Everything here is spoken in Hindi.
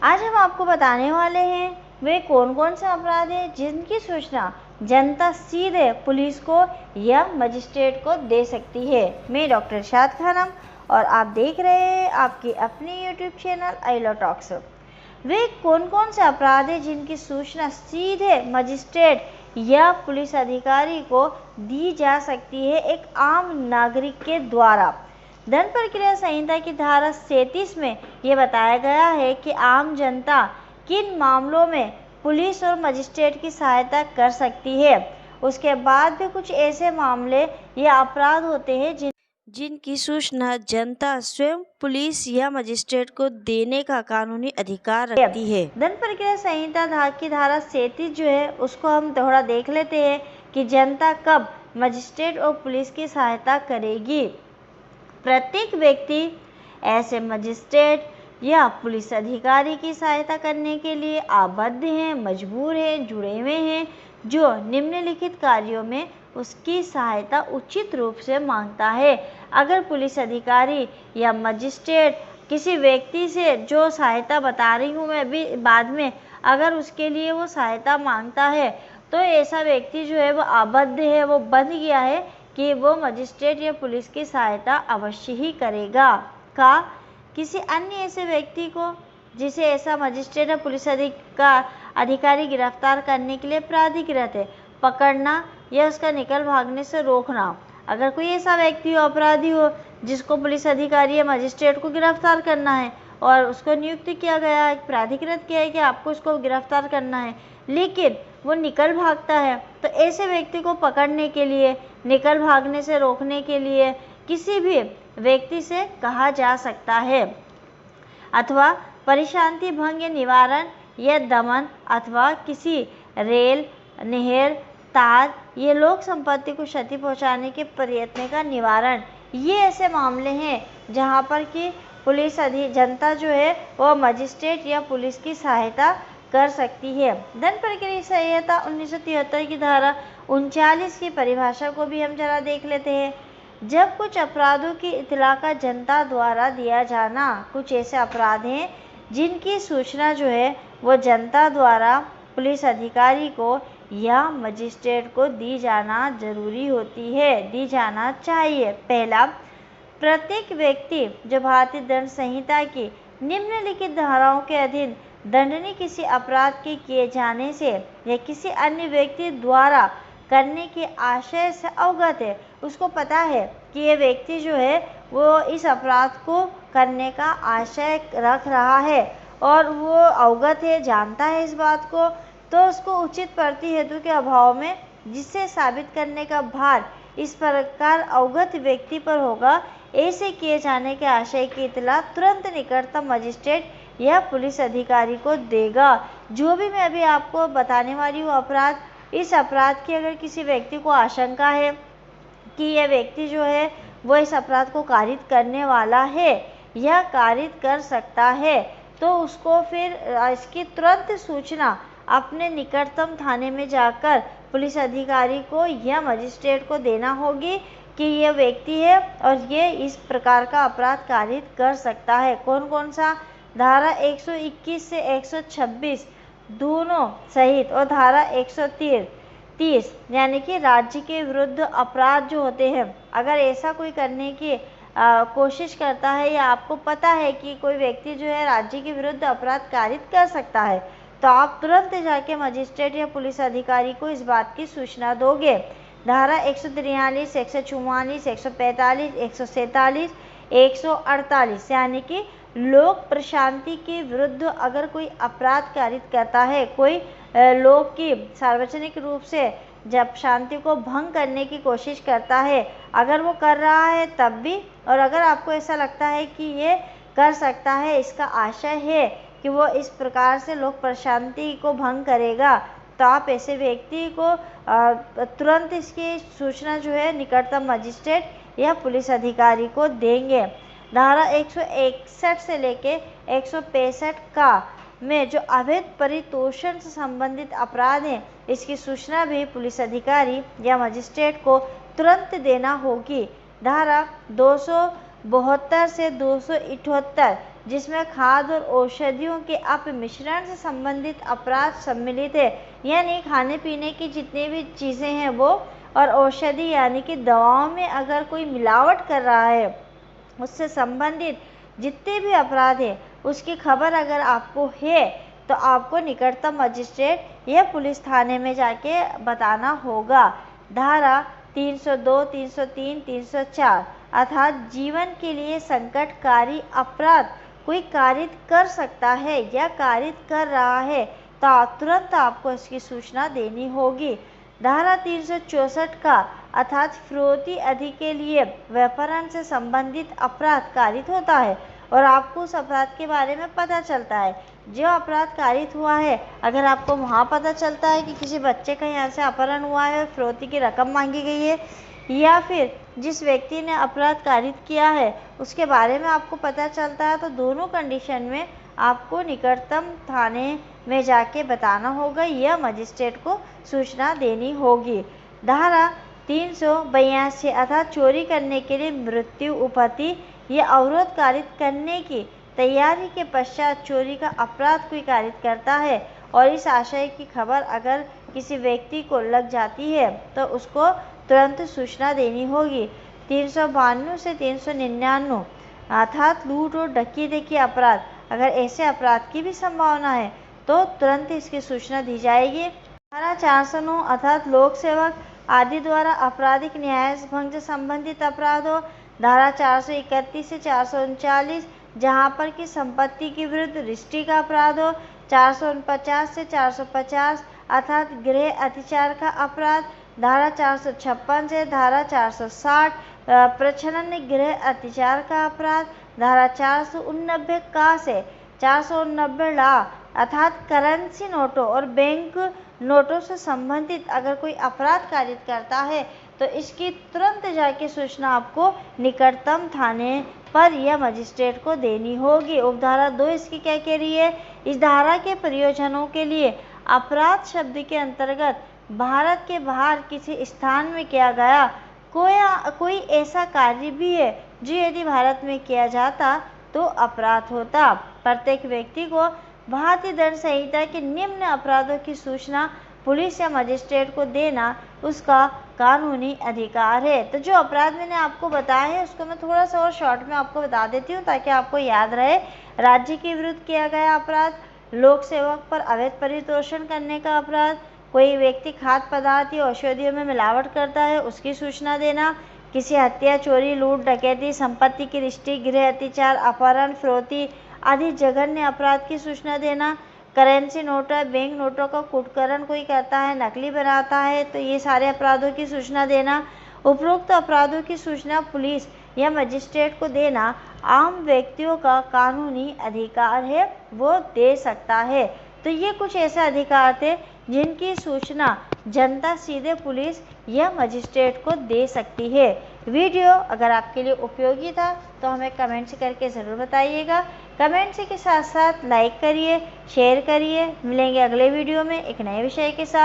आज हम आपको बताने वाले हैं वे कौन कौन से अपराध हैं जिनकी सूचना जनता सीधे पुलिस को या मजिस्ट्रेट को दे सकती है। मैं डॉक्टर इरशाद खानम और आप देख रहे हैं आपकी अपनी YouTube channel I love talks. वे कौन कौन से अपराध हैं जिनकी सूचना सीधे मजिस्ट्रेट या पुलिस अधिकारी को दी जा सकती है एक आम नागरिक के द्वारा। दंड प्रक्रिया संहिता की धारा 37 में यह बताया गया है कि आम जनता किन मामलों में पुलिस और मजिस्ट्रेट की सहायता कर सकती है। उसके बाद भी कुछ ऐसे मामले या अपराध होते हैं जिनकी सूचना जनता स्वयं पुलिस या मजिस्ट्रेट को देने का कानूनी अधिकार रखती है। दंड प्रक्रिया संहिता की धारा 37 जो है उसको हम थोड़ा देख लेते हैं कि जनता कब मजिस्ट्रेट और पुलिस की सहायता करेगी। प्रत्येक व्यक्ति ऐसे मजिस्ट्रेट या पुलिस अधिकारी की सहायता करने के लिए आबद्ध हैं, मजबूर हैं, जुड़े हुए हैं जो निम्नलिखित कार्यों में उसकी सहायता उचित रूप से मांगता है। अगर पुलिस अधिकारी या मजिस्ट्रेट किसी व्यक्ति से जो सहायता बता रही हूँ मैं अभी बाद में, अगर उसके लिए वो सहायता मांगता है तो ऐसा व्यक्ति जो है वो आबद्ध है, वो बंध गया है कि वो मजिस्ट्रेट या पुलिस की सहायता अवश्य ही करेगा। किसी अन्य ऐसे व्यक्ति को जिसे ऐसा मजिस्ट्रेट या पुलिस अधिकारी गिरफ्तार करने के लिए प्राधिकृत है, पकड़ना या उसका निकल भागने से रोकना। अगर कोई ऐसा व्यक्ति हो, अपराधी हो, जिसको पुलिस अधिकारी या मजिस्ट्रेट को गिरफ्तार करना है और उसको नियुक्त किया गया है, प्राधिकृत किया है कि आपको उसको गिरफ्तार करना है, लेकिन वो निकल भागता है, तो ऐसे व्यक्ति को पकड़ने के लिए, निकल भागने से रोकने के लिए किसी भी व्यक्ति से कहा जा सकता है। अथवा परिशांति भंग निवारण या दमन अथवा किसी रेल, नहर, तार ये लोक संपत्ति को क्षति पहुंचाने के प्रयत्न का निवारण। ये ऐसे मामले हैं जहां पर कि पुलिस जनता जो है वो मजिस्ट्रेट या पुलिस की सहायता कर सकती है। दंड प्रक्रिया संहिता 1973 की धारा 39 की परिभाषा को भी हम जरा देख लेते हैं। जब कुछ अपराधों की इत्तला का जनता द्वारा दिया जाना, कुछ ऐसे अपराध हैं जिनकी सूचना जो है वो जनता द्वारा पुलिस अधिकारी को या मजिस्ट्रेट को दी जाना जरूरी होती है, दी जाना चाहिए। पहला, प्रत्येक व्यक्ति जो भारतीय दंड संहिता की निम्नलिखित धाराओं के अधीन दंडनीय किसी अपराध के किए जाने से या किसी अन्य व्यक्ति द्वारा करने के आशय से अवगत है, उसको पता है कि ये व्यक्ति जो है वो इस अपराध को करने का आशय रख रहा है और वो अवगत है, जानता है इस बात को, तो उसको उचित प्रति हेतु के अभाव में जिससे साबित करने का भार इस प्रकार अवगत व्यक्ति पर होगा, ऐसे किए जाने के आशय की इत्तला तुरंत निकटतम मजिस्ट्रेट या पुलिस अधिकारी को देगा। जो भी मैं अभी आपको बताने वाली हूँ अपराध, इस अपराध की अगर किसी व्यक्ति को आशंका है कि यह व्यक्ति जो है वो इस अपराध को कारित करने वाला है या कारित कर सकता है, तो उसको फिर इसकी तुरंत सूचना अपने निकटतम थाने में जाकर पुलिस अधिकारी को या मजिस्ट्रेट को देना होगी कि यह व्यक्ति है और ये इस प्रकार का अपराध कारित कर सकता है। कौन कौन सा? धारा 121 से 126 दोनों सहित और धारा 130 यानी कि राज्य के विरुद्ध अपराध जो होते हैं, अगर ऐसा कोई करने की कोशिश करता है या आपको पता है कि कोई व्यक्ति जो है राज्य के विरुद्ध अपराध कारित कर सकता है, तो आप तुरंत जाके मजिस्ट्रेट या पुलिस अधिकारी को इस बात की सूचना दोगे। धारा 143, 144, 145, 147, 148 यानी कि लोक प्रशांति के विरुद्ध अगर कोई अपराध कारित करता है, कोई लोक की सार्वजनिक रूप से जब शांति को भंग करने की कोशिश करता है, अगर वो कर रहा है तब भी, और अगर आपको ऐसा लगता है कि ये कर सकता है, इसका आशय है कि वो इस प्रकार से लोक प्रशांति को भंग करेगा, तो आप ऐसे व्यक्ति को तुरंत इसकी सूचना जो है निकटतम मजिस्ट्रेट या पुलिस अधिकारी को देंगे। धारा 161 से लेके 165 का में जो अवैध परितोषण से संबंधित अपराध हैं, इसकी सूचना भी पुलिस अधिकारी या मजिस्ट्रेट को तुरंत देना होगी। धारा 272 से 278 जिसमें खाद्य और औषधियों के अपमिश्रण से संबंधित अपराध सम्मिलित है। यानी खाने पीने की जितनी भी चीज़ें हैं वो, और औषधि यानी कि दवाओं में अगर कोई मिलावट कर रहा है उससे संबंधित जितने भी अपराध है उसकी खबर अगर आपको है तो आपको निकटतम मजिस्ट्रेट या पुलिस थाने में जाके बताना होगा। धारा 302, 303, 304 अर्थात जीवन के लिए संकटकारी अपराध कोई कारित कर सकता है या कारित कर रहा है तो तुरंत आपको इसकी सूचना देनी होगी। धारा 364 का अर्थात फिरौती अधिक के लिए व्यापारण से संबंधित अपराध कारित होता है और आपको उस अपराध के बारे में पता चलता है। जो अपराध कारित हुआ है, अगर आपको वहाँ पता चलता है कि किसी बच्चे का यहाँ से अपहरण हुआ है और फिरौती की रकम मांगी गई है, या फिर जिस व्यक्ति ने अपराध कारित किया है उसके बारे में आपको पता चलता है, तो दोनों कंडीशन में आपको निकटतम थाने में जाके बताना होगा या मजिस्ट्रेट को सूचना देनी होगी। धारा 382 अर्थात चोरी करने के लिए मृत्यु, उपहति या अवरोध कारित करने की तैयारी के पश्चात चोरी का अपराध कोई कारित करता है और इस आशय की खबर अगर किसी व्यक्ति को लग जाती है तो उसको तुरंत सूचना देनी होगी। 392 से 399 अर्थात लूट और डकैती के अपराध, अगर ऐसे अपराध की भी संभावना है तो तुरंत इसकी सूचना दी जाएगी। धारा 409 अर्थात लोक सेवक आदि द्वारा आपराधिक न्याय भंग से संबंधित अपराध हो। धारा 431 से 439 जहाँ पर कि संपत्ति के विरुद्ध रिष्टि का अपराध हो। 449 से 450 अर्थात गृह अतिचार का अपराध। धारा 456 से धारा 460 प्रच्छन्न गृह अतिचार का अपराध। धारा 489 का से 489 ला अर्थात करेंसी नोटों और बैंक नोटों से संबंधित अगर कोई अपराध कारित करता है तो इसकी तुरंत जाके सूचना आपको निकटतम थाने पर या मजिस्ट्रेट को देनी होगी। उपधारा 2 इसकी क्या कह रही है? इस धारा के प्रयोजनों के लिए अपराध शब्द के अंतर्गत भारत के बाहर किसी स्थान में किया गया कोई ऐसा कार्य भी है जो यदि भारत में किया जाता तो अपराध होता। प्रत्येक व्यक्ति को भारतीय दंड संहिता के निम्न अपराधों की सूचना पुलिस या मजिस्ट्रेट को देना उसका कानूनी अधिकार है। तो जो अपराध मैंने आपको बताया है उसको मैं थोड़ा सा और शॉर्ट में आपको बता देती हूँ ताकि आपको याद रहे। राज्य के विरुद्ध किया गया अपराध, लोक सेवक पर अवैध परितोषण करने का अपराध, कोई व्यक्ति खाद्य पदार्थ या औषधियों में मिलावट करता है उसकी सूचना देना, किसी हत्या, चोरी, लूट, डकैती, संपत्ति की रिष्टि, गृह अतिचार, अपहरण, फिरौती आदि जघन्य अपराध की सूचना देना, करेंसी नोट है, बैंक नोटों का कुटकरण कोई करता है, नकली बनाता है तो ये सारे अपराधों की सूचना देना। उपरोक्त अपराधों की सूचना पुलिस या मजिस्ट्रेट को देना आम व्यक्तियों का कानूनी अधिकार है, वो दे सकता है। तो ये कुछ ऐसे अधिकार थे जिनकी सूचना जनता सीधे पुलिस या मजिस्ट्रेट को दे सकती है। वीडियो अगर आपके लिए उपयोगी था तो हमें कमेंट्स करके ज़रूर बताइएगा। कमेंट्स के साथ साथ लाइक करिए, शेयर करिए। मिलेंगे अगले वीडियो में एक नए विषय के साथ।